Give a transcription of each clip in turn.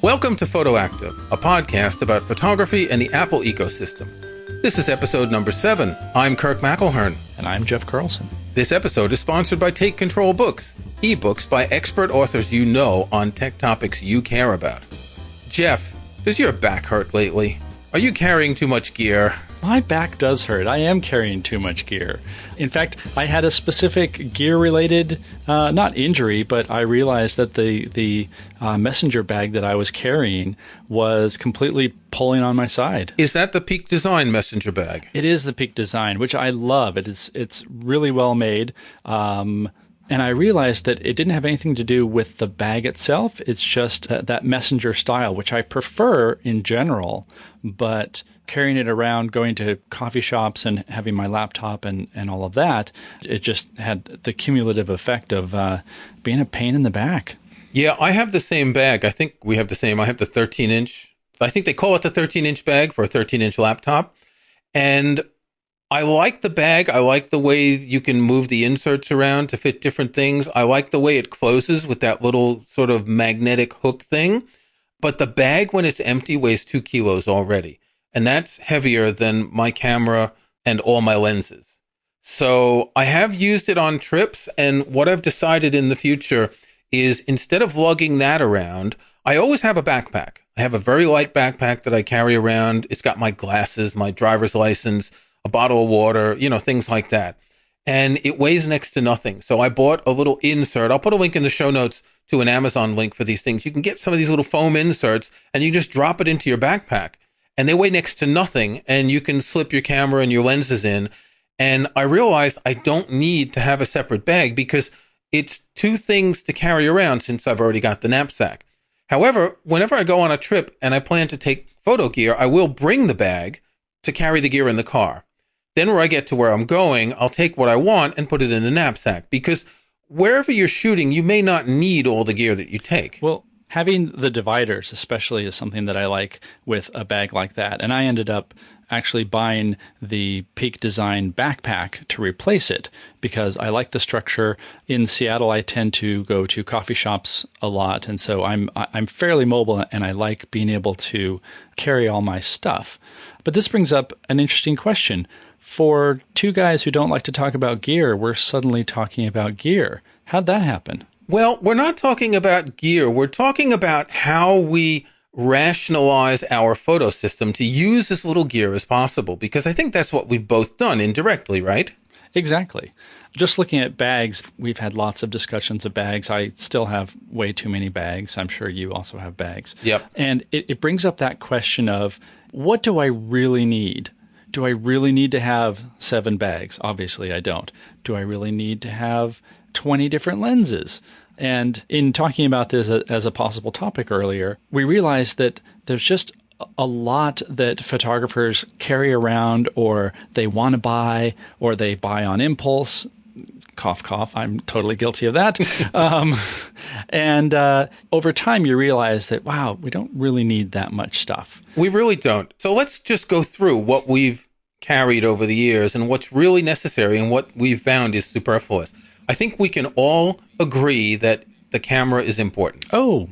Welcome to Photoactive, a podcast about photography and the Apple ecosystem. This is episode number 7. I'm Kirk McElhearn. And I'm Jeff Carlson. This episode is sponsored by Take Control Books, ebooks by expert authors you know on tech topics you care about. Jeff, does your back hurt lately? Are you carrying too much gear? My back does hurt. I am carrying too much gear. In fact, I had a specific gear-related, not injury, but I realized that the messenger bag that I was carrying was completely pulling on my side. Is that the Peak Design messenger bag? It is the Peak Design, which I love. It's really well made. And I realized that it didn't have anything to do with the bag itself. It's just that messenger style, which I prefer in general, but carrying it around, going to coffee shops and having my laptop and all of that, it just had the cumulative effect of being a pain in the back. Yeah, I have the same bag. I think we have the same. I have the 13-inch. I think they call it the 13-inch bag for a 13-inch laptop. And I like the bag. I like the way you can move the inserts around to fit different things. I like the way it closes with that little sort of magnetic hook thing. But the bag, when it's empty, weighs 2 kilos already. And that's heavier than my camera and all my lenses. So I have used it on trips. And what I've decided in the future is instead of lugging that around, I always have a backpack. I have a very light backpack that I carry around. It's got my glasses, my driver's license, a bottle of water, things like that. And it weighs next to nothing. So I bought a little insert. I'll put a link in the show notes to an Amazon link for these things. You can get some of these little foam inserts and you just drop it into your backpack. And they weigh next to nothing, and you can slip your camera and your lenses in. And I realized I don't need to have a separate bag because it's 2 things to carry around since I've already got the knapsack. However, whenever I go on a trip and I plan to take photo gear, I will bring the bag to carry the gear in the car. Then when I get to where I'm going, I'll take what I want and put it in the knapsack because wherever you're shooting, you may not need all the gear that you take. Well, having the dividers especially is something that I like with a bag like that. And I ended up actually buying the Peak Design backpack to replace it because I like the structure. In Seattle, I tend to go to coffee shops a lot. And so I'm fairly mobile and I like being able to carry all my stuff. But this brings up an interesting question. For 2 guys who don't like to talk about gear, we're suddenly talking about gear. How'd that happen? Well, we're not talking about gear. We're talking about how we rationalize our photo system to use as little gear as possible, because I think that's what we've both done indirectly, right? Exactly. Just looking at bags, we've had lots of discussions of bags. I still have way too many bags. I'm sure you also have bags. Yep. And it brings up that question of, what do I really need? Do I really need to have 7 bags? Obviously, I don't. Do I really need to have 20 different lenses? And in talking about this as a possible topic earlier, we realized that there's just a lot that photographers carry around or they want to buy or they buy on impulse. Cough, cough. I'm totally guilty of that. And over time, you realize that, wow, we don't really need that much stuff. We really don't. So let's just go through what we've carried over the years and what's really necessary and what we've found is superfluous. I think we can all agree that the camera is important. Oh,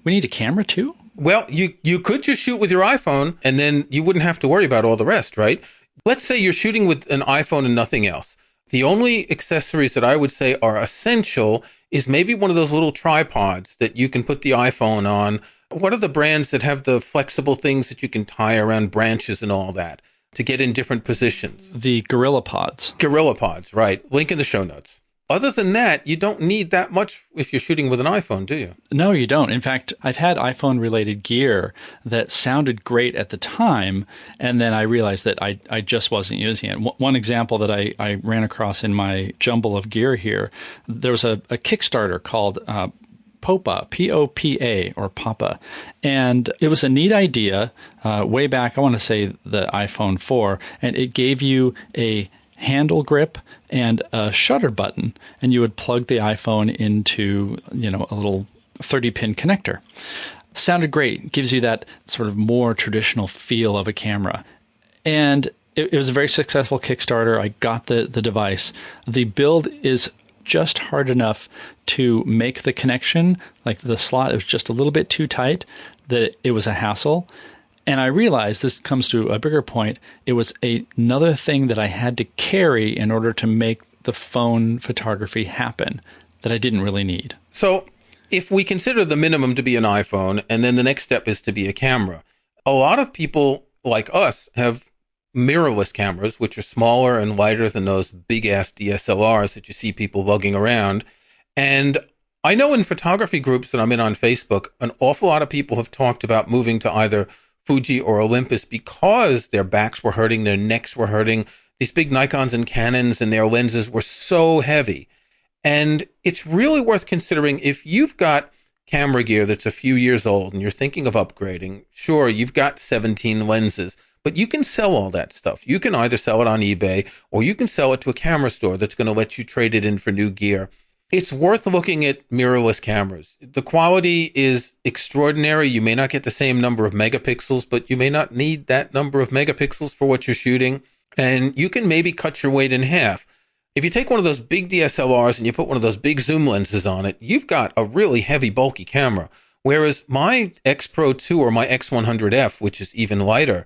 we need a camera too? Well, you could just shoot with your iPhone and then you wouldn't have to worry about all the rest, right? Let's say you're shooting with an iPhone and nothing else. The only accessories that I would say are essential is maybe one of those little tripods that you can put the iPhone on. What are the brands that have the flexible things that you can tie around branches and all that to get in different positions? The Gorilla Pods. Gorilla Pods, right. Link in the show notes. Other than that, you don't need that much if you're shooting with an iPhone, do you? No, you don't. In fact, I've had iPhone-related gear that sounded great at the time, and then I realized that I just wasn't using it. One example that I ran across in my jumble of gear here, there was a Kickstarter called POPA, P-O-P-A, or POPA. And it was a neat idea way back, I want to say the iPhone 4, and it gave you a handle grip and a shutter button, and you would plug the iPhone into, a little 30-pin connector. Sounded great. Gives you that sort of more traditional feel of a camera. And it was a very successful Kickstarter. I got the device. The build is just hard enough to make the connection, like the slot was just a little bit too tight, that it was a hassle. And I realized, this comes to a bigger point, it was another thing that I had to carry in order to make the phone photography happen that I didn't really need. So if we consider the minimum to be an iPhone, and then the next step is to be a camera, a lot of people like us have mirrorless cameras, which are smaller and lighter than those big-ass DSLRs that you see people lugging around. And I know in photography groups that I'm in on Facebook, an awful lot of people have talked about moving to either Fuji or Olympus because their backs were hurting, their necks were hurting. These big Nikons and Canons and their lenses were so heavy. And it's really worth considering if you've got camera gear that's a few years old and you're thinking of upgrading. Sure, you've got 17 lenses, but you can sell all that stuff. You can either sell it on eBay or you can sell it to a camera store that's going to let you trade it in for new gear. It's worth looking at mirrorless cameras. The quality is extraordinary. You may not get the same number of megapixels, but you may not need that number of megapixels for what you're shooting. And you can maybe cut your weight in half. If you take one of those big DSLRs and you put one of those big zoom lenses on it, you've got a really heavy, bulky camera. Whereas my X Pro 2 or my X100F, which is even lighter,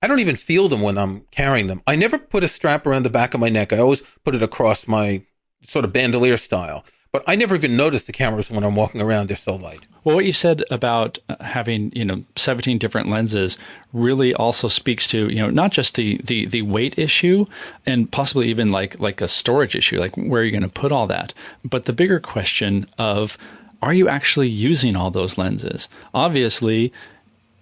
I don't even feel them when I'm carrying them. I never put a strap around the back of my neck. I always put it across my sort of bandolier style. But I never even notice the cameras when I'm walking around. They're so light. Well, what you said about having, 17 different lenses really also speaks to, not just the weight issue and possibly even like a storage issue, like where are you going to put all that? But the bigger question of, are you actually using all those lenses? Obviously,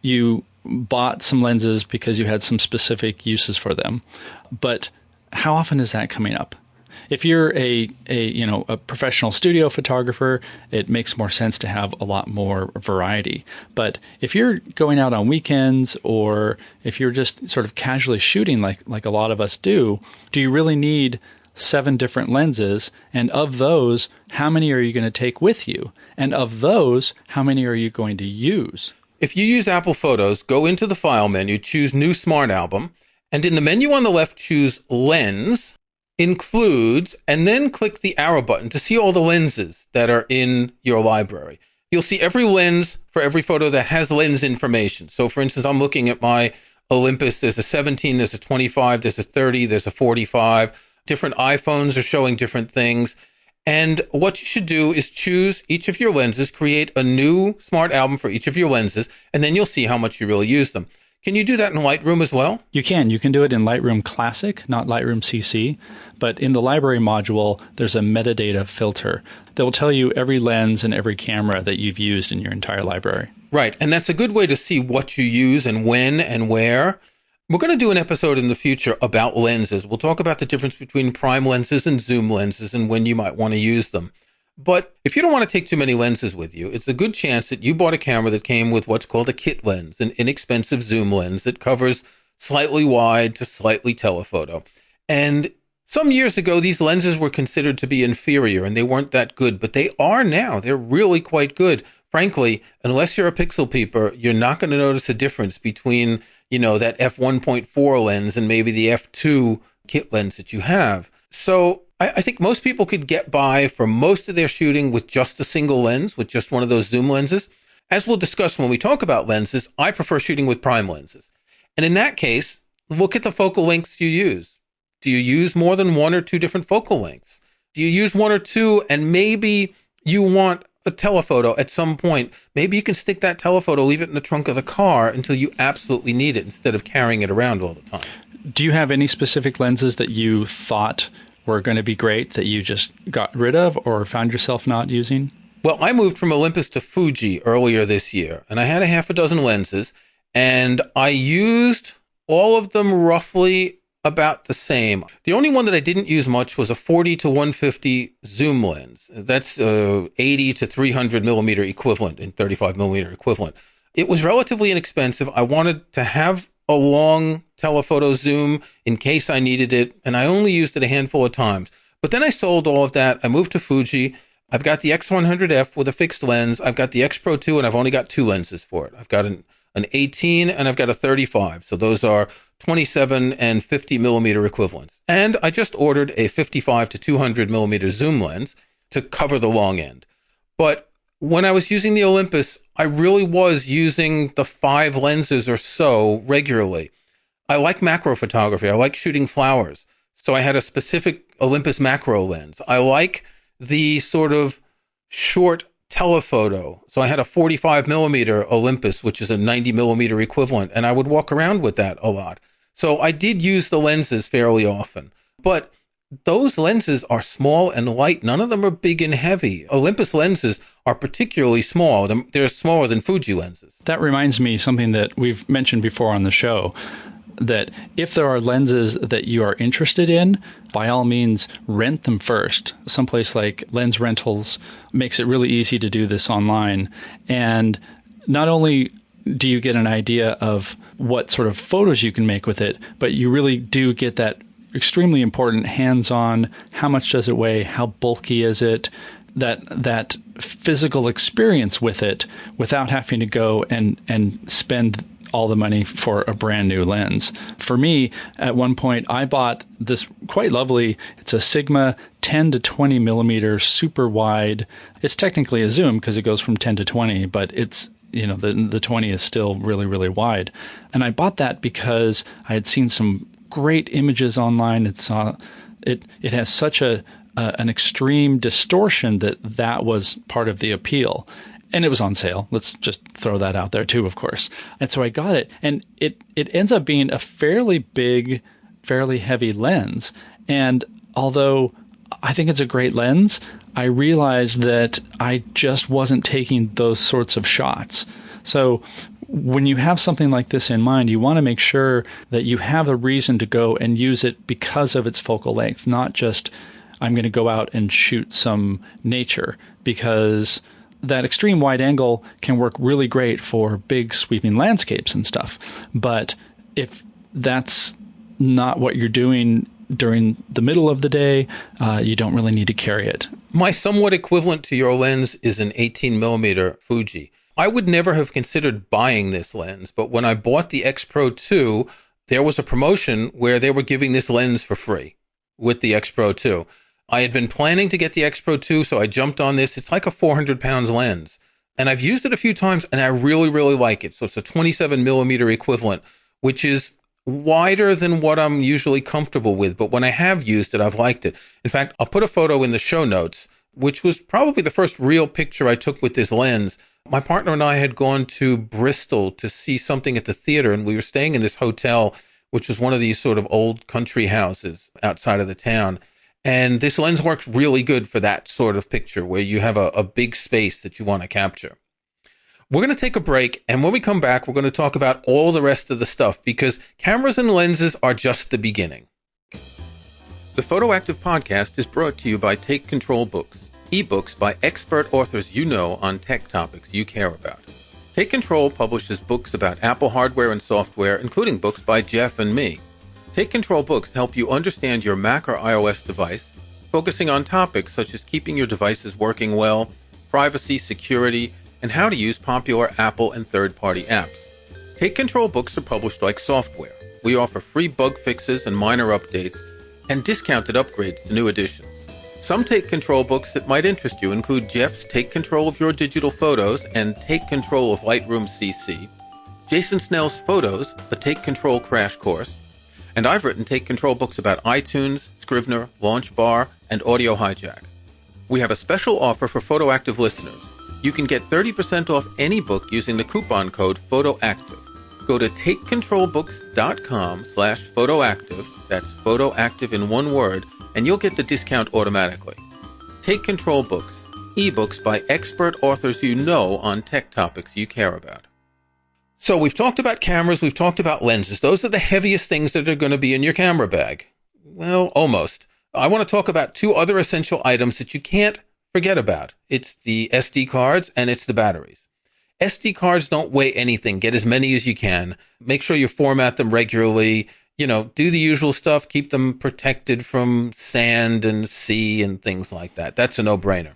you bought some lenses because you had some specific uses for them. But how often is that coming up? If you're a professional studio photographer, it makes more sense to have a lot more variety. But if you're going out on weekends or if you're just sort of casually shooting like a lot of us do you really need 7 different lenses? And of those, how many are you going to take with you? And of those, how many are you going to use? If you use Apple Photos, go into the File menu, choose New Smart Album, and in the menu on the left, choose Lens, Includes, and then click the arrow button to see all the lenses that are in your library. You'll see every lens for every photo that has lens information. So, for instance, I'm looking at my Olympus. There's a 17, there's a 25, there's a 30, there's a 45. Different iPhones are showing different things. And what you should do is choose each of your lenses, create a new smart album for each of your lenses, and then you'll see how much you really use them. Can you do that in Lightroom as well? You can. You can do it in Lightroom Classic, not Lightroom CC. But in the library module, there's a metadata filter that will tell you every lens and every camera that you've used in your entire library. Right. And that's a good way to see what you use and when and where. We're going to do an episode in the future about lenses. We'll talk about the difference between prime lenses and zoom lenses and when you might want to use them. But if you don't want to take too many lenses with you, it's a good chance that you bought a camera that came with what's called a kit lens, an inexpensive zoom lens that covers slightly wide to slightly telephoto. And some years ago, these lenses were considered to be inferior and they weren't that good, but they are now. They're really quite good. Frankly, unless you're a pixel peeper, you're not going to notice a difference between, that f1.4 lens and maybe the f2 kit lens that you have. So I think most people could get by for most of their shooting with just a single lens, with just one of those zoom lenses. As we'll discuss when we talk about lenses, I prefer shooting with prime lenses. And in that case, look at the focal lengths you use. Do you use more than 1 or 2 different focal lengths? Do you use 1 or 2 and maybe you want a telephoto at some point? Maybe you can stick that telephoto, leave it in the trunk of the car until you absolutely need it instead of carrying it around all the time. Do you have any specific lenses that you thought were going to be great that you just got rid of or found yourself not using? Well, I moved from Olympus to Fuji earlier this year, and I had a half a dozen lenses, and I used all of them roughly about the same. The only one that I didn't use much was a 40 to 150 zoom lens. That's 80 to 300 millimeter equivalent and 35 millimeter equivalent. It was relatively inexpensive. I wanted to have a long telephoto zoom in case I needed it, and I only used it a handful of times. But then I sold all of that. I moved to Fuji. I've got the X100F with a fixed lens. I've got the X Pro 2, and I've only got 2 lenses for it. I've got an 18, and I've got a 35. So those are 27 and 50 millimeter equivalents. And I just ordered a 55 to 200 millimeter zoom lens to cover the long end. But when I was using the Olympus, I really was using the 5 lenses or so regularly. I like macro photography. I like shooting flowers. So I had a specific Olympus macro lens. I like the sort of short telephoto. So I had a 45 millimeter Olympus, which is a 90 millimeter equivalent, and I would walk around with that a lot. So I did use the lenses fairly often, but those lenses are small and light. None of them are big and heavy. Olympus lenses are particularly small. They're smaller than Fuji lenses. That reminds me something that we've mentioned before on the show, that if there are lenses that you are interested in, by all means, rent them first. Someplace like Lens Rentals makes it really easy to do this online. And not only do you get an idea of what sort of photos you can make with it, but you really do get that extremely important hands-on, how much does it weigh, how bulky is it, that physical experience with it without having to go and spend all the money for a brand new lens. For me, at one point, I bought this quite lovely, it's a Sigma 10 to 20 millimeter super wide. It's technically a zoom because it goes from 10 to 20, but it's, the 20 is still really, really wide. And I bought that because I had seen some great images online. It has such an extreme distortion that was part of the appeal. And it was on sale. Let's just throw that out there too, of course. And so I got it. And it ends up being a fairly big, fairly heavy lens. And although I think it's a great lens, I realized that I just wasn't taking those sorts of shots. So when you have something like this in mind, you want to make sure that you have a reason to go and use it because of its focal length, not just I'm going to go out and shoot some nature, because that extreme wide angle can work really great for big sweeping landscapes and stuff. But if that's not what you're doing during the middle of the day, you don't really need to carry it. My somewhat equivalent to your lens is an 18 millimeter Fuji. I would never have considered buying this lens, but when I bought the X Pro 2, there was a promotion where they were giving this lens for free with the X Pro 2. I had been planning to get the X Pro 2, so I jumped on this. It's like a 400 pounds lens, and I've used it a few times, and I really, really like it. So it's a 27 millimeter equivalent, which is wider than what I'm usually comfortable with. But when I have used it, I've liked it. In fact, I'll put a photo in the show notes, which was probably the first real picture I took with this lens. My partner and I had gone to Bristol to see something at the theater, and we were staying in this hotel, which was one of these sort of old country houses outside of the town. And this lens works really good for that sort of picture where you have a big space that you want to capture. We're going to take a break, and when we come back, we're going to talk about all the rest of the stuff, because cameras and lenses are just the beginning. The PhotoActive podcast is brought to you by Take Control Books, ebooks by expert authors you know on tech topics you care about. Take Control publishes books about Apple hardware and software, including books by Jeff and me. Take Control Books help you understand your Mac or iOS device, focusing on topics such as keeping your devices working well, privacy, security, and how to use popular Apple and third-party apps. Take Control Books are published like software. We offer free bug fixes and minor updates, and discounted upgrades to new editions. Some Take Control books that might interest you include Jeff's Take Control of Your Digital Photos and Take Control of Lightroom CC, Jason Snell's Photos, a Take Control crash course, and I've written Take Control books about iTunes, Scrivener, LaunchBar, and Audio Hijack. We have a special offer for PhotoActive listeners. You can get 30% off any book using the coupon code PhotoActive. Go to takecontrolbooks.com/photoactive, that's photoactive in one word, and you'll get the discount automatically. Take Control Books, ebooks by expert authors you know on tech topics you care about. So we've talked about cameras, we've talked about lenses. Those are the heaviest things that are going to be in your camera bag. Well, almost. I want to talk about two other essential items that you can't forget about. It's the SD cards and it's the batteries. SD cards don't weigh anything. Get as many as you can. Make sure you format them regularly. Do the usual stuff. Keep them protected from sand and sea and things like that. That's a no-brainer.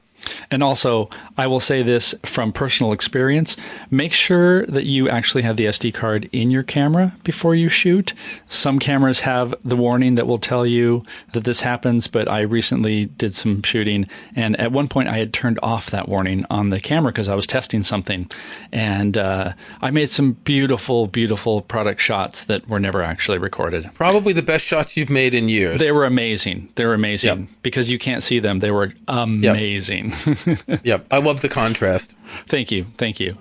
And also, I will say this from personal experience, make sure that you actually have the SD card in your camera before you shoot. Some cameras have the warning that will tell you that this happens, but I recently did some shooting, and at one point I had turned off that warning on the camera because I was testing something, and I made some beautiful, beautiful product shots that were never actually recorded. Probably the best shots you've made in years. They were amazing. They were amazing. Yep. Because you can't see them. They were amazing. Yep. I love the contrast. Thank you. Thank you.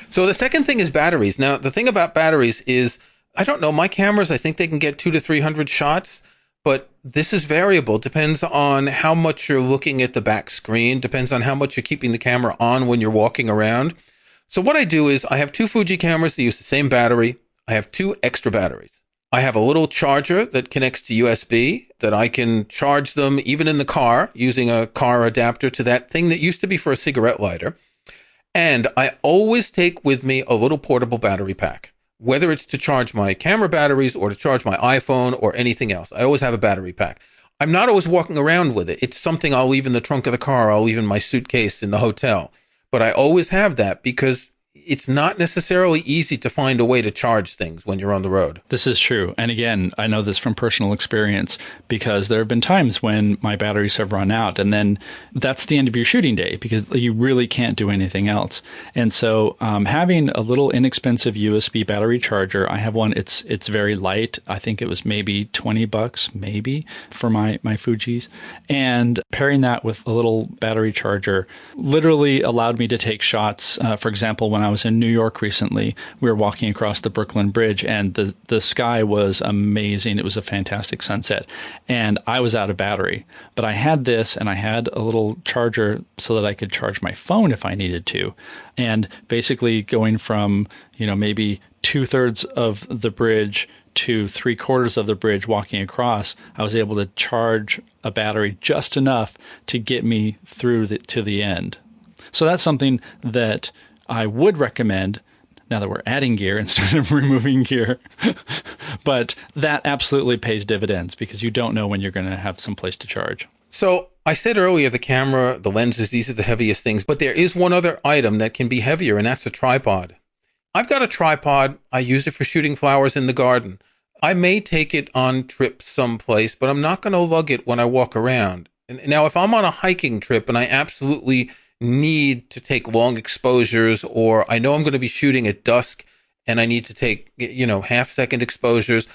So the second thing is batteries. Now, the thing about batteries is, I don't know, my cameras, I think they can get 200 to 300 shots, but this is variable. Depends on how much you're looking at the back screen, depends on how much you're keeping the camera on when you're walking around. So what I do is I have 2 Fuji cameras that use the same battery. I have 2 extra batteries. I have a little charger that connects to USB that I can charge them even in the car using a car adapter to that thing that used to be for a cigarette lighter. And I always take with me a little portable battery pack, whether it's to charge my camera batteries or to charge my iPhone or anything else. I always have a battery pack. I'm not always walking around with it. It's something I'll leave in the trunk of the car. I'll leave in my suitcase in the hotel. But I always have that because it's not necessarily easy to find a way to charge things when you're on the road. This is true. And again, I know this from personal experience because there have been times when my batteries have run out, and then that's the end of your shooting day because you really can't do anything else. And so having a little inexpensive USB battery charger, I have one, it's very light. I think it was maybe $20 maybe for my Fujis. And pairing that with a little battery charger literally allowed me to take shots. For example, when I was in New York recently, we were walking across the Brooklyn Bridge, and the sky was amazing. It was a fantastic sunset, and I was out of battery. But I had this, and I had a little charger so that I could charge my phone if I needed to. And basically going from, maybe 2/3 of the bridge to 3/4 of the bridge walking across, I was able to charge a battery just enough to get me through to the end. So that's something that I would recommend now that we're adding gear instead of removing gear. But that absolutely pays dividends because you don't know when you're going to have some place to charge. So I said earlier, the camera, the lenses, these are the heaviest things, but there is one other item that can be heavier, and that's a tripod. I've got a tripod. I use it for shooting flowers in the garden. I may take it on trips someplace, but I'm not going to lug it when I walk around. And now, if I'm on a hiking trip and I absolutely need to take long exposures, or I know I'm going to be shooting at dusk and I need to take, half-second exposures,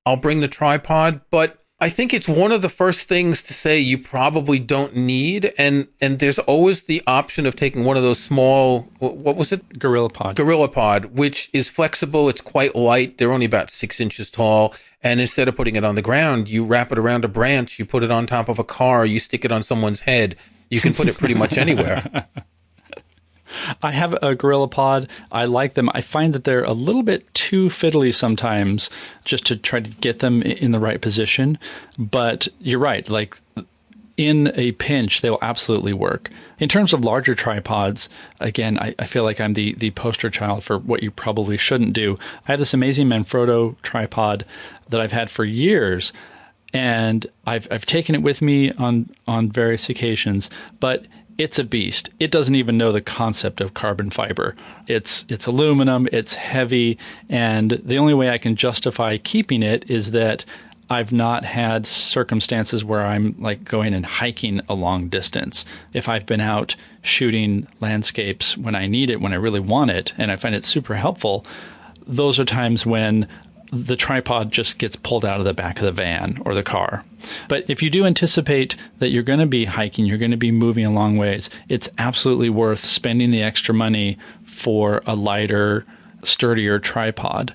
I'll bring the tripod. But I think it's one of the first things to say you probably don't need. And there's always the option of taking one of those small, what was it? GorillaPod, which is flexible. It's quite light. They're only about 6 inches tall. And instead of putting it on the ground, you wrap it around a branch, you put it on top of a car, you stick it on someone's head. You can put it pretty much anywhere. I have a GorillaPod. I like them. I find that they're a little bit too fiddly sometimes just to try to get them in the right position. But you're right. Like in a pinch, they will absolutely work. In terms of larger tripods, again, I feel like I'm the poster child for what you probably shouldn't do. I have this amazing Manfrotto tripod that I've had for years. And I've taken it with me on various occasions, but it's a beast. It doesn't even know the concept of carbon fiber. It's aluminum, it's heavy, and the only way I can justify keeping it is that I've not had circumstances where I'm like going and hiking a long distance. If I've been out shooting landscapes when I need it, when I really want it, and I find it super helpful, those are times when the tripod just gets pulled out of the back of the van or the car. But if you do anticipate that you're going to be hiking, you're going to be moving a long ways, it's absolutely worth spending the extra money for a lighter, sturdier tripod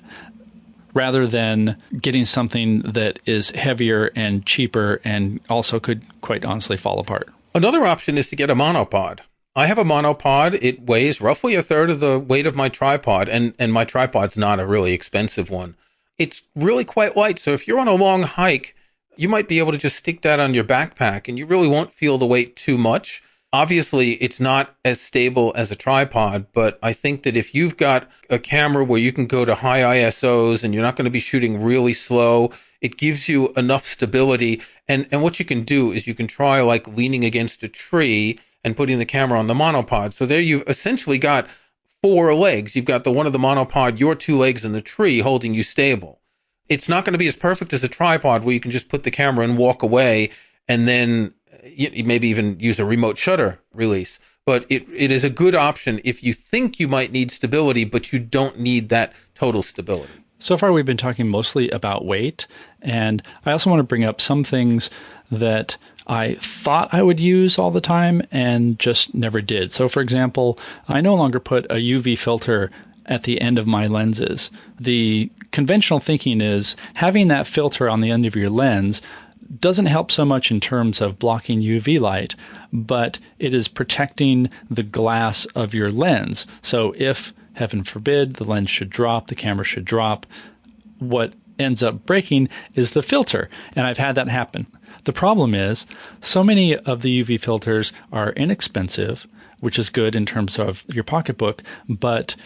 rather than getting something that is heavier and cheaper and also could quite honestly fall apart. Another option is to get a monopod. I have a monopod. It weighs roughly 1/3 of the weight of my tripod, and my tripod's not a really expensive one. It's really quite light, so if you're on a long hike, you might be able to just stick that on your backpack, and you really won't feel the weight too much. Obviously, it's not as stable as a tripod, but I think that if you've got a camera where you can go to high ISOs and you're not going to be shooting really slow, it gives you enough stability. And what you can do is you can try like leaning against a tree and putting the camera on the monopod. So there you've essentially got 4 legs. You've got the one of the monopod, your 2 legs in the tree holding you stable. It's not going to be as perfect as a tripod where you can just put the camera and walk away and then maybe even use a remote shutter release. But it is a good option if you think you might need stability, but you don't need that total stability. So far, we've been talking mostly about weight, and I also want to bring up some things that I thought I would use all the time and just never did. So, for example, I no longer put a UV filter at the end of my lenses. The conventional thinking is having that filter on the end of your lens doesn't help so much in terms of blocking UV light, but it is protecting the glass of your lens. So if, heaven forbid, the lens should drop, the camera should drop, what ends up breaking is the filter. And I've had that happen. The problem is so many of the UV filters are inexpensive, which is good in terms of your pocketbook, but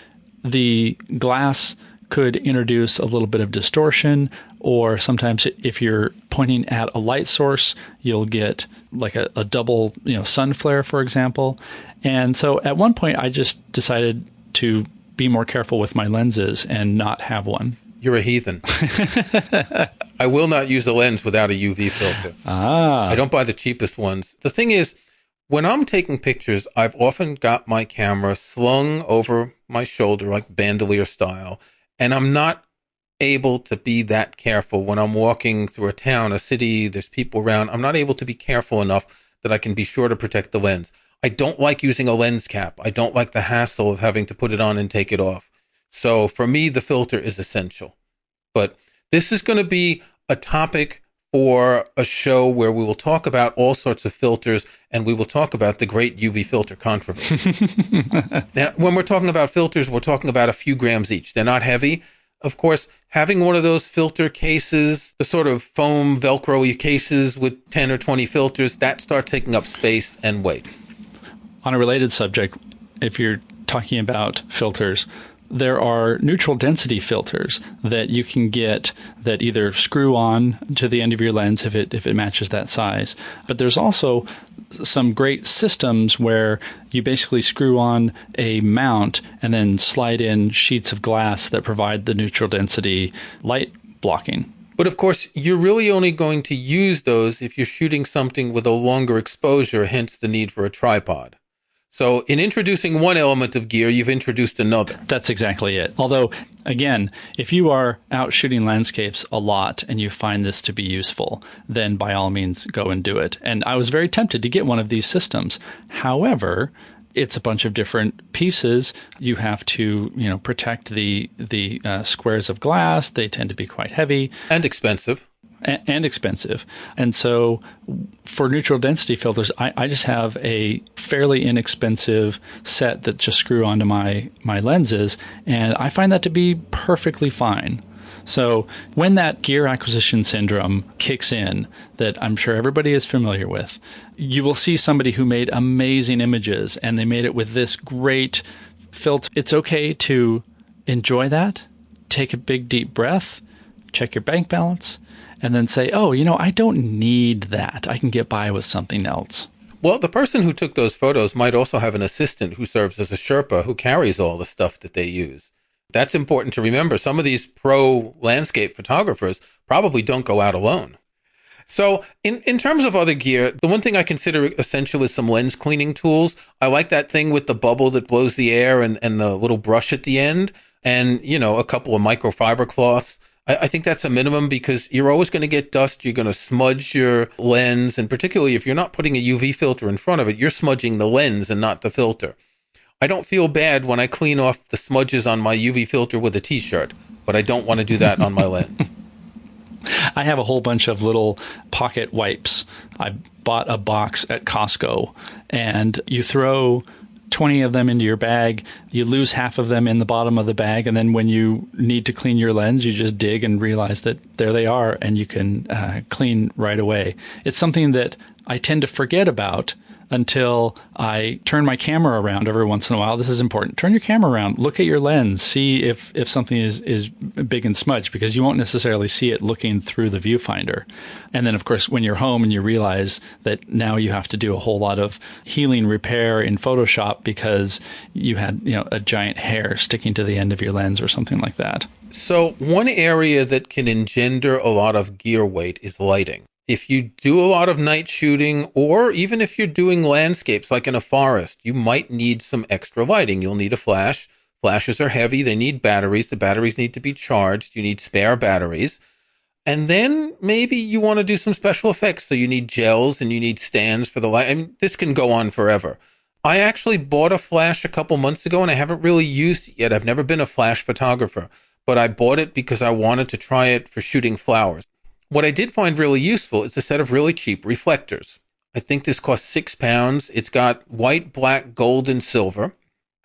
the glass could introduce a little bit of distortion, or sometimes if you're pointing at a light source, you'll get like a double, sun flare, for example. And so at one point, I just decided to be more careful with my lenses and not have one. You're a heathen. I will not use a lens without a UV filter. I don't buy the cheapest ones. The thing is, when I'm taking pictures, I've often got my camera slung over my shoulder, like bandolier style, and I'm not able to be that careful when I'm walking through a town, a city, there's people around. I'm not able to be careful enough that I can be sure to protect the lens. I don't like using a lens cap. I don't like the hassle of having to put it on and take it off. So for me, the filter is essential. But this is going to be a topic for a show where we will talk about all sorts of filters, and we will talk about the great UV filter controversy. Now, when we're talking about filters, we're talking about a few grams each. They're not heavy. Of course, having one of those filter cases, the sort of foam Velcro-y cases with 10 or 20 filters, that starts taking up space and weight. On a related subject, if you're talking about filters, there are neutral density filters that you can get that either screw on to the end of your lens if it matches that size. But there's also some great systems where you basically screw on a mount and then slide in sheets of glass that provide the neutral density light blocking. But of course, you're really only going to use those if you're shooting something with a longer exposure, hence the need for a tripod. So in introducing one element of gear, you've introduced another. That's exactly it. Although, again, if you are out shooting landscapes a lot and you find this to be useful, then by all means go and do it. And I was very tempted to get one of these systems. However, it's a bunch of different pieces. You have to, protect the squares of glass. They tend to be quite heavy. And expensive. And expensive. And so for neutral density filters, I just have a fairly inexpensive set that just screw onto my lenses, and I find that to be perfectly fine. So when that gear acquisition syndrome kicks in, that I'm sure everybody is familiar with, you will see somebody who made amazing images, and they made it with this great filter. It's okay to enjoy that, take a big deep breath, check your bank balance, and then say, I don't need that. I can get by with something else. Well, the person who took those photos might also have an assistant who serves as a Sherpa who carries all the stuff that they use. That's important to remember. Some of these pro landscape photographers probably don't go out alone. So in terms of other gear, the one thing I consider essential is some lens cleaning tools. I like that thing with the bubble that blows the air and the little brush at the end, and, a couple of microfiber cloths. I think that's a minimum because you're always going to get dust. You're going to smudge your lens. And particularly if you're not putting a UV filter in front of it, you're smudging the lens and not the filter. I don't feel bad when I clean off the smudges on my UV filter with a t-shirt, but I don't want to do that on my lens. I have a whole bunch of little pocket wipes. I bought a box at Costco, and you throw 20 of them into your bag, you lose half of them in the bottom of the bag, and then when you need to clean your lens, you just dig and realize that there they are, and you can clean right away. It's something that I tend to forget about until I turn my camera around every once in a while. This is important. Turn your camera around. Look at your lens. See if something is big and smudged, because you won't necessarily see it looking through the viewfinder. And then, of course, when you're home and you realize that now you have to do a whole lot of healing repair in Photoshop because you had a giant hair sticking to the end of your lens or something like that. So one area that can engender a lot of gear weight is lighting. If you do a lot of night shooting, or even if you're doing landscapes like in a forest, you might need some extra lighting. You'll need a flash. Flashes are heavy. They need batteries. The batteries need to be charged. You need spare batteries. And then maybe you want to do some special effects. So you need gels and you need stands for the light. I mean, this can go on forever. I actually bought a flash a couple months ago and I haven't really used it yet. I've never been a flash photographer, but I bought it because I wanted to try it for shooting flowers. What I did find really useful is a set of really cheap reflectors. I think this cost £6. It's got white, black, gold, and silver.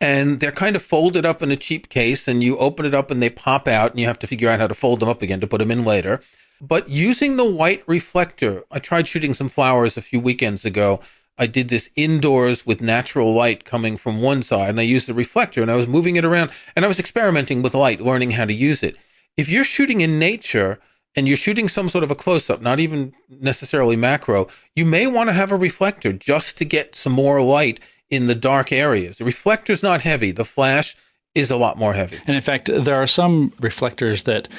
And they're kind of folded up in a cheap case, and you open it up and they pop out, and you have to figure out how to fold them up again to put them in later. But using the white reflector, I tried shooting some flowers a few weekends ago. I did this indoors with natural light coming from one side, and I used the reflector, and I was moving it around, and I was experimenting with light, learning how to use it. If you're shooting in nature, and you're shooting some sort of a close-up, not even necessarily macro, you may want to have a reflector just to get some more light in the dark areas. The reflector's not heavy. The flash is a lot more heavy. And in fact, there are some reflectors that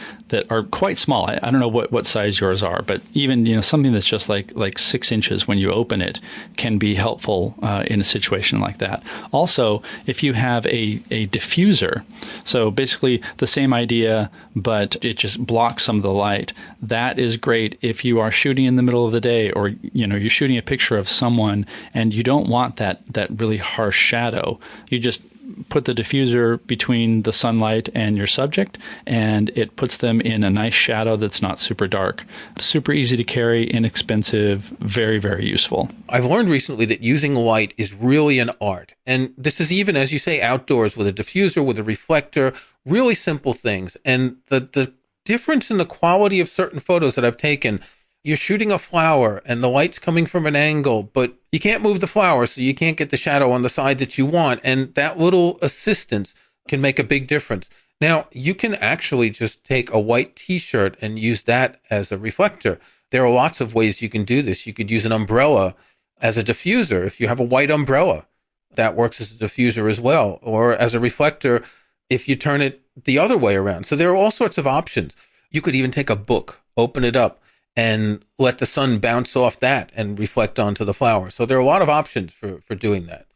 are quite small. I don't know what size yours are, but even something that's just like 6 inches when you open it can be helpful in a situation like that. Also, if you have a diffuser, so basically the same idea, but it just blocks some of the light. That is great if you are shooting in the middle of the day, or you're shooting a picture of someone and you don't want that really harsh shadow. You just put the diffuser between the sunlight and your subject, and it puts them in a nice shadow that's not super dark. Super easy to carry, inexpensive, very, very useful. I've learned recently that using light is really an art. And this is even, as you say, outdoors with a diffuser, with a reflector, really simple things. And the difference in the quality of certain photos that I've taken, you're shooting a flower and the light's coming from an angle, but you can't move the flower, so you can't get the shadow on the side that you want. And that little assistance can make a big difference. Now, you can actually just take a white t-shirt and use that as a reflector. There are lots of ways you can do this. You could use an umbrella as a diffuser. If you have a white umbrella, that works as a diffuser as well. Or as a reflector, if you turn it the other way around. So there are all sorts of options. You could even take a book, open it up, and let the sun bounce off that and reflect onto the flower. So there are a lot of options for doing that.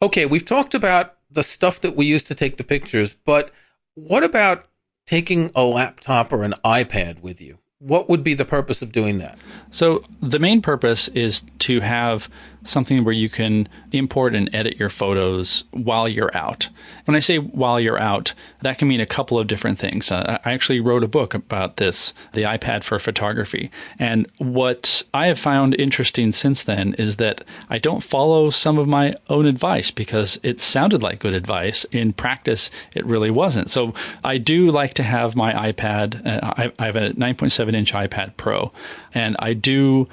Okay, we've talked about the stuff that we use to take the pictures, but what about taking a laptop or an iPad with you? What would be the purpose of doing that? So the main purpose is to have something where you can import and edit your photos while you're out. When I say while you're out, that can mean a couple of different things. I actually wrote a book about this, the iPad for photography. And what I have found interesting since then is that I don't follow some of my own advice because it sounded like good advice. In practice, it really wasn't. So I do like to have my iPad. I have a 9.7-inch iPad Pro, and I do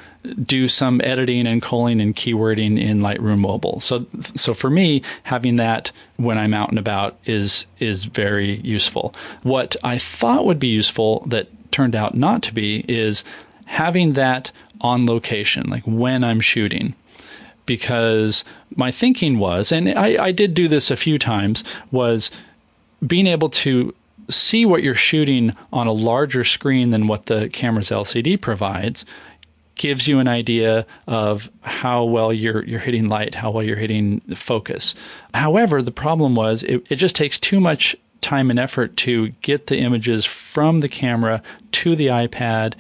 some editing and culling and keywording in Lightroom Mobile. So for me, having that when I'm out and about is very useful. What I thought would be useful that turned out not to be is having that on location, like when I'm shooting. Because my thinking was, and I did do this a few times, was being able to see what you're shooting on a larger screen than what the camera's LCD provides gives you an idea of how well you're hitting light, how well you're hitting focus. However, the problem was it just takes too much time and effort to get the images from the camera to the iPad,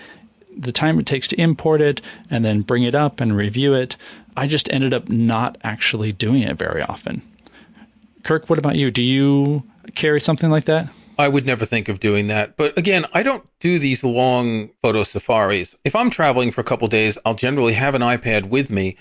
the time it takes to import it and then bring it up and review it. I just ended up not actually doing it very often. Kirk, what about you? Do you carry something like that? I would never think of doing that. But again, I don't do these long photo safaris. If I'm traveling for a couple of days, I'll generally have an iPad with me.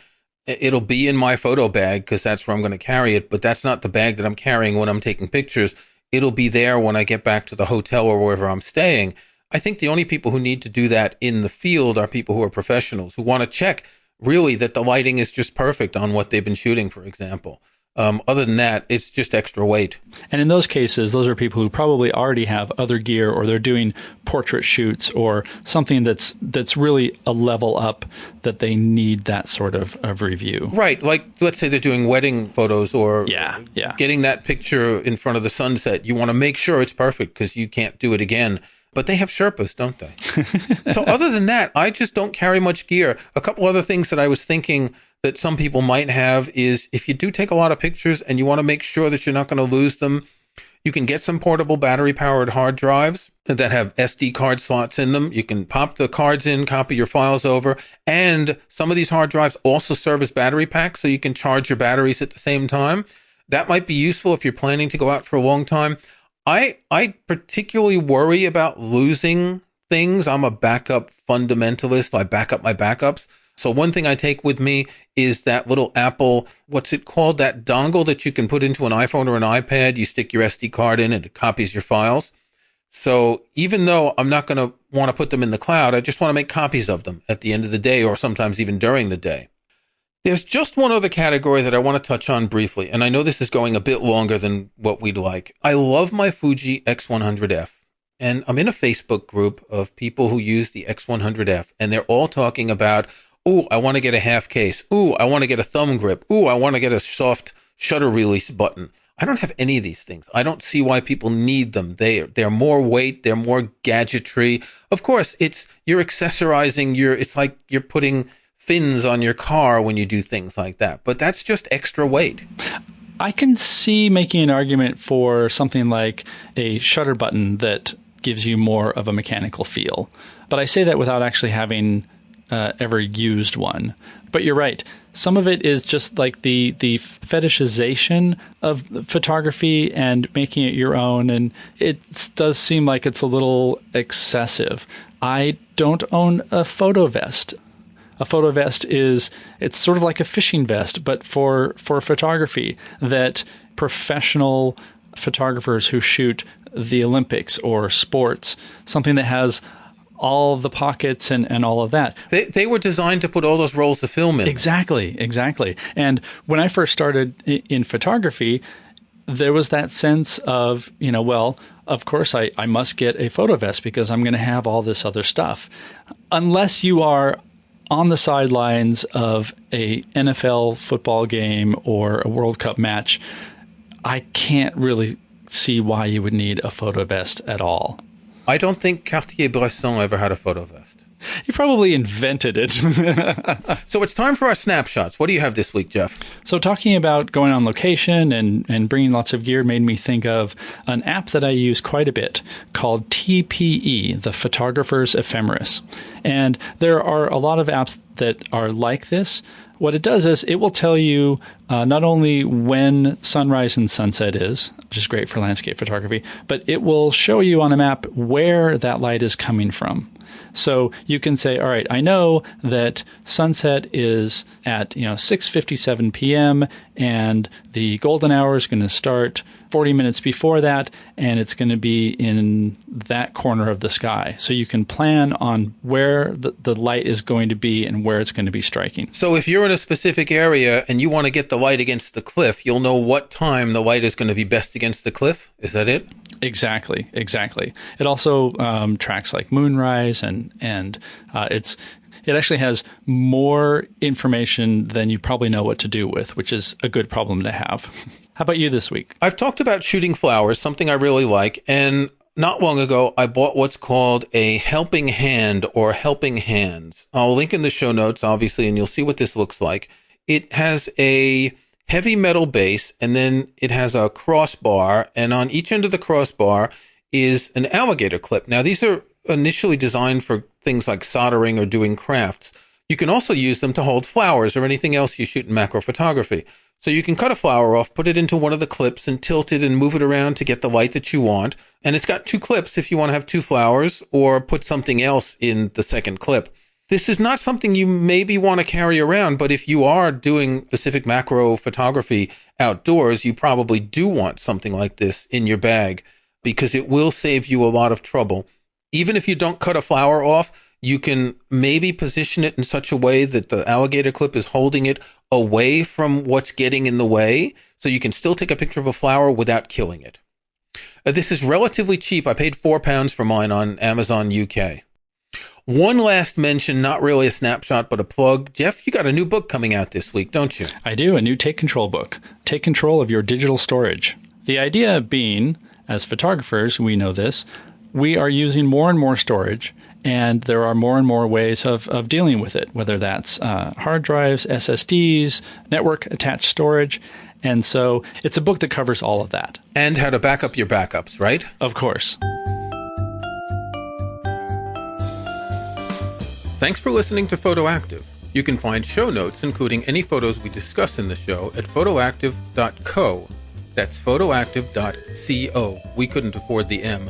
It'll be in my photo bag because that's where I'm going to carry it. But that's not the bag that I'm carrying when I'm taking pictures. It'll be there when I get back to the hotel or wherever I'm staying. I think the only people who need to do that in the field are people who are professionals, who want to check really that the lighting is just perfect on what they've been shooting, for example. Other than that, it's just extra weight. And in those cases, those are people who probably already have other gear, or they're doing portrait shoots or something that's really a level up that they need that sort of review. Right. Like, let's say they're doing wedding photos or getting that picture in front of the sunset. You want to make sure it's perfect because you can't do it again. But they have Sherpas, don't they? So other than that, I just don't carry much gear. A couple other things that I was thinking that some people might have is if you do take a lot of pictures and you want to make sure that you're not going to lose them, you can get some portable battery-powered hard drives that have SD card slots in them. You can pop the cards in, copy your files over, and some of these hard drives also serve as battery packs, so you can charge your batteries at the same time. That might be useful if you're planning to go out for a long time. I particularly worry about losing things. I'm a backup fundamentalist. I back up my backups. So one thing I take with me is that little Apple, what's it called? That dongle that you can put into an iPhone or an iPad. You stick your SD card in and it copies your files. So even though I'm not going to want to put them in the cloud, I just want to make copies of them at the end of the day or sometimes even during the day. There's just one other category that I want to touch on briefly, and I know this is going a bit longer than what we'd like. I love my Fuji X100F, and I'm in a Facebook group of people who use the X100F, and they're all talking about, ooh, I want to get a half case. Ooh, I want to get a thumb grip. Ooh, I want to get a soft shutter release button. I don't have any of these things. I don't see why people need them. They're more weight. They're more gadgetry. Of course, you're accessorizing it's like you're putting fins on your car when you do things like that. But that's just extra weight. I can see making an argument for something like a shutter button that gives you more of a mechanical feel. But I say that without actually having ever used one. But you're right. Some of it is just like the fetishization of photography and making it your own. And it does seem like it's a little excessive. I don't own a photo vest. A photo vest it's sort of like a fishing vest, but for photography, that professional photographers who shoot the Olympics or sports, something that has all the pockets and all of that. They were designed to put all those rolls of film in. Exactly. And when I first started in photography, there was that sense of, well, of course I must get a photo vest because I'm going to have all this other stuff. Unless you are on the sidelines of a NFL football game or a World Cup match, I can't really see why you would need a photo vest at all. I don't think Cartier-Bresson ever had a photo vest. He probably invented it. So it's time for our snapshots. What do you have this week, Jeff? So talking about going on location and bringing lots of gear made me think of an app that I use quite a bit called TPE, the Photographer's Ephemeris. And there are a lot of apps that are like this. What it does is it will tell you not only when sunrise and sunset is, which is great for landscape photography, but it will show you on a map where that light is coming from. So you can say, all right, I know that sunset is at 6:57 p.m. and the golden hour is going to start 40 minutes before that, and it's going to be in that corner of the sky. So you can plan on where the light is going to be and where it's going to be striking. So if you're in a specific area and you want to get the light against the cliff, you'll know what time the light is going to be best against the cliff? Is that it? Exactly. It also tracks like moonrise, and it actually has more information than you probably know what to do with, which is a good problem to have. How about you this week? I've talked about shooting flowers, something I really like, and not long ago I bought what's called a helping hand or helping hands. I'll link in the show notes, obviously, and you'll see what this looks like. It has a heavy metal base, and then it has a crossbar, and on each end of the crossbar is an alligator clip. Now, these are initially designed for things like soldering or doing crafts. You can also use them to hold flowers or anything else you shoot in macro photography. So you can cut a flower off, put it into one of the clips and tilt it and move it around to get the light that you want. And it's got two clips if you want to have two flowers or put something else in the second clip. This is not something you maybe want to carry around, but if you are doing specific macro photography outdoors, you probably do want something like this in your bag because it will save you a lot of trouble. Even if you don't cut a flower off, You can maybe position it in such a way that the alligator clip is holding it away from what's getting in the way, so you can still take a picture of a flower without killing it. This is relatively cheap. I paid £4 for mine on Amazon UK. One last mention, not really a snapshot, but a plug. Jeff, you got a new book coming out this week, don't you? I do, a new Take Control book. Take control of your digital storage. The idea being, as photographers, we know this, we are using more and more storage, and there are more and more ways of dealing with it, whether that's hard drives, SSDs, network-attached storage. And so it's a book that covers all of that. And how to back up your backups, right? Of course. Thanks for listening to Photoactive. You can find show notes, including any photos we discuss in the show, at photoactive.co. That's photoactive.co. We couldn't afford the M.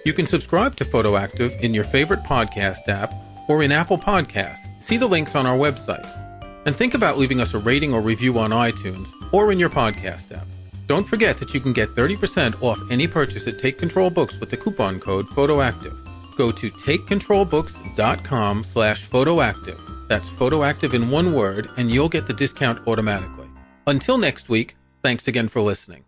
You can subscribe to Photoactive in your favorite podcast app or in Apple Podcasts. See the links on our website. And think about leaving us a rating or review on iTunes or in your podcast app. Don't forget that you can get 30% off any purchase at Take Control Books with the coupon code PHOTOACTIVE. Go to takecontrolbooks.com/photoactive. That's photoactive in one word, and you'll get the discount automatically. Until next week, thanks again for listening.